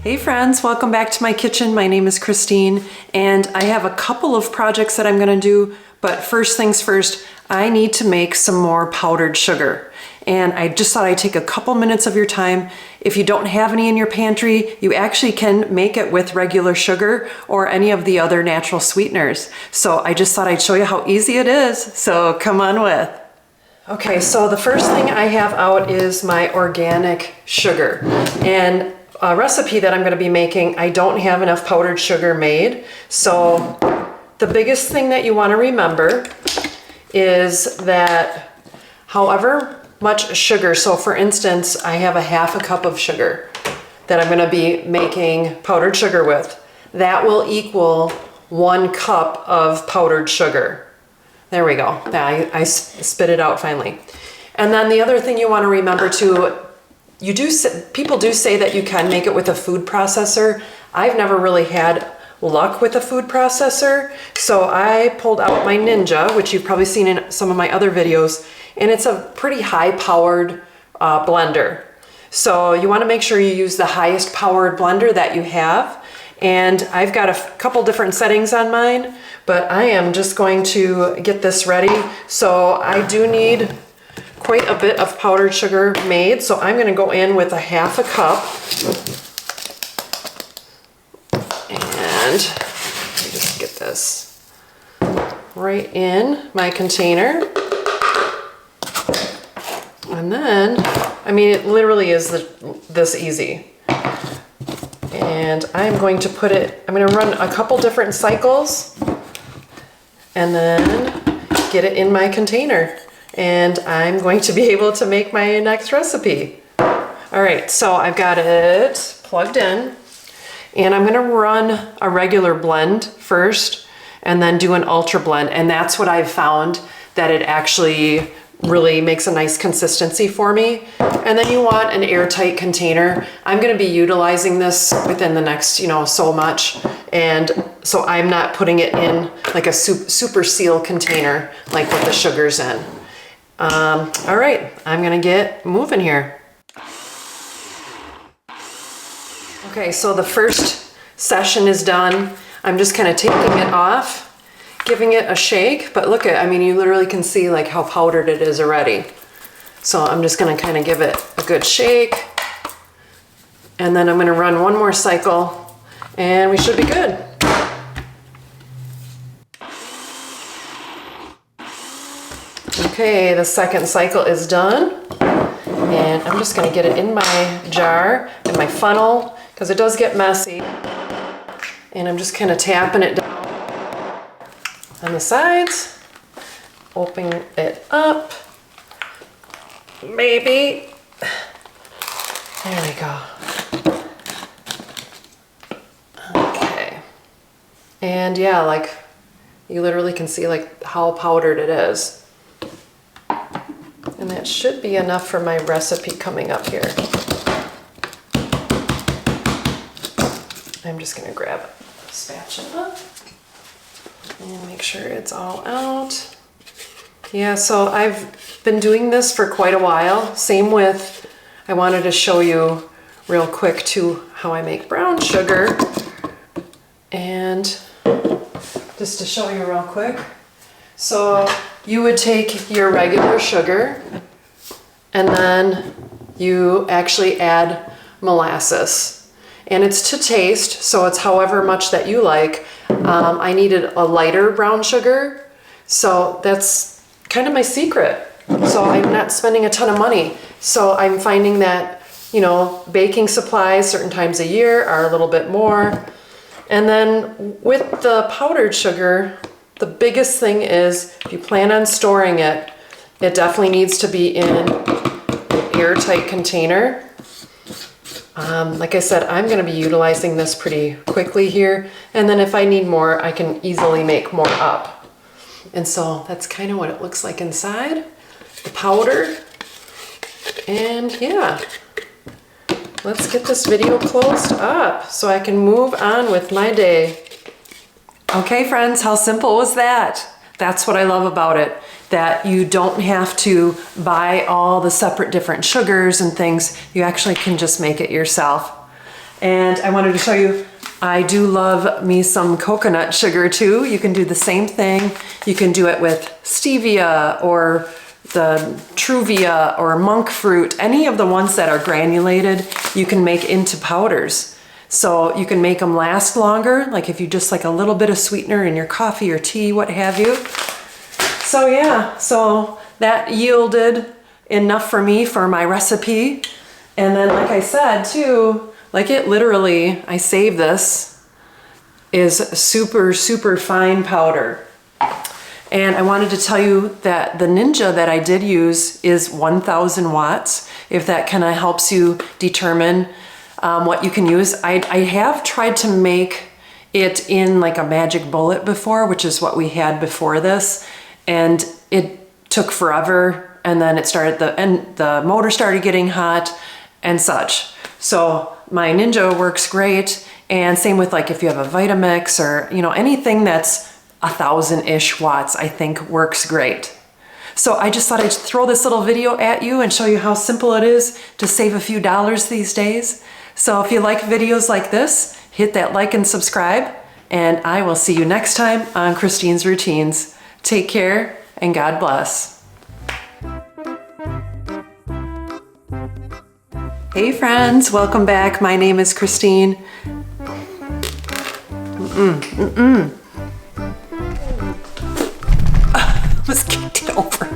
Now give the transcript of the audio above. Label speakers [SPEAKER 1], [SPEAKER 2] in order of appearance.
[SPEAKER 1] Hey friends, welcome back to my kitchen. My name is Christine and I have a couple of projects that I'm gonna do, but first things first, I need to make some more powdered sugar. And I just thought I'd take a couple minutes of your time. If you don't have any in your pantry, you actually can make it with regular sugar or any of the other natural sweeteners. So I just thought I'd show you how easy it is. So come on with. Okay, so the first thing I have out is my organic sugar. And a recipe that I'm going to be making, I don't have enough powdered sugar made. So the biggest thing that you want to remember is that however much sugar, so for instance, I have a half a cup of sugar that I'm going to be making powdered sugar with. That will equal 1 cup of powdered sugar. There we go. I spit it out finally. And then the other thing you want to remember too, people do say that you can make it with a food processor. I've never really had luck with a food processor, so I pulled out my Ninja, which you've probably seen in some of my other videos, and it's a pretty high-powered blender. So you want to make sure you use the highest powered blender that you have, and I've got a couple different settings on mine, but I am just going to get this ready. So I do need quite a bit of powdered sugar made, so I'm going to go in with a half a cup. And let me just get this right in my container. And then, I mean, it literally is this easy. And I'm going to put it, I'm going to run a couple different cycles and then get it in my container. And I'm going to be able to make my next recipe. All right, so I've got it plugged in, and I'm gonna run a regular blend first and then do an ultra blend. And that's what I've found, that it actually really makes a nice consistency for me. And then you want an airtight container. I'm gonna be utilizing this within the next, so much. And so I'm not putting it in like a super seal container like what the sugar's in. All right, I'm gonna get moving here. Okay, so the first session is done. I'm just kind of taking it off, giving it a shake, but look at, I mean, you literally can see like how powdered it is already. So I'm just gonna kind of give it a good shake, and then I'm gonna run one more cycle, and we should be good. Okay, the second cycle is done, and I'm just going to get it in my jar, in my funnel, because it does get messy, and I'm just kind of tapping it down on the sides, opening it up, maybe, there we go. Okay, and yeah, like you literally can see like how powdered it is. And that should be enough for my recipe coming up here. I'm just gonna grab a spatula and make sure it's all out. Yeah, so I've been doing this for quite a while. Same with, I wanted to show you real quick too how I make brown sugar. And just to show you real quick. So you would take your regular sugar and then you actually add molasses. And it's to taste, so it's however much that you like. I needed a lighter brown sugar, so that's kind of my secret. So I'm not spending a ton of money. So I'm finding that, baking supplies certain times a year are a little bit more. And then with the powdered sugar, the biggest thing is, if you plan on storing it, it definitely needs to be in an airtight container. Like I said, I'm going to be utilizing this pretty quickly here, and then if I need more, I can easily make more up. And so that's kind of what it looks like inside, the powder. And yeah, let's get this video closed up so I can move on with my day. Okay friends, how simple was that? That's what I love about it, that you don't have to buy all the separate different sugars and things. You actually can just make it yourself. And I wanted to show you, I do love me some coconut sugar too. You can do the same thing. You can do it with stevia or the Truvia or monk fruit, any of the ones that are granulated, you can make into powders. So you can make them last longer, like if you just like a little bit of sweetener in your coffee or tea, what have you. So yeah, so that yielded enough for me for my recipe. And then like I said too, like it literally, I saved this, is super, super fine powder. And I wanted to tell you that the Ninja that I did use is 1000 watts, if that kind of helps you determine what you can use. I have tried to make it in like a magic bullet before, which is what we had before this, and it took forever, and then the motor started getting hot and such. So my Ninja works great, and same with like if you have a Vitamix or anything that's 1000-ish watts, I think works great. So I just thought I'd throw this little video at you and show you how simple it is to save a few dollars these days. So if you like videos like this, hit that like and subscribe, and I will see you next time on Christine's Routines. Take care and God bless. Hey friends, welcome back. My name is Christine. Let's kick it over.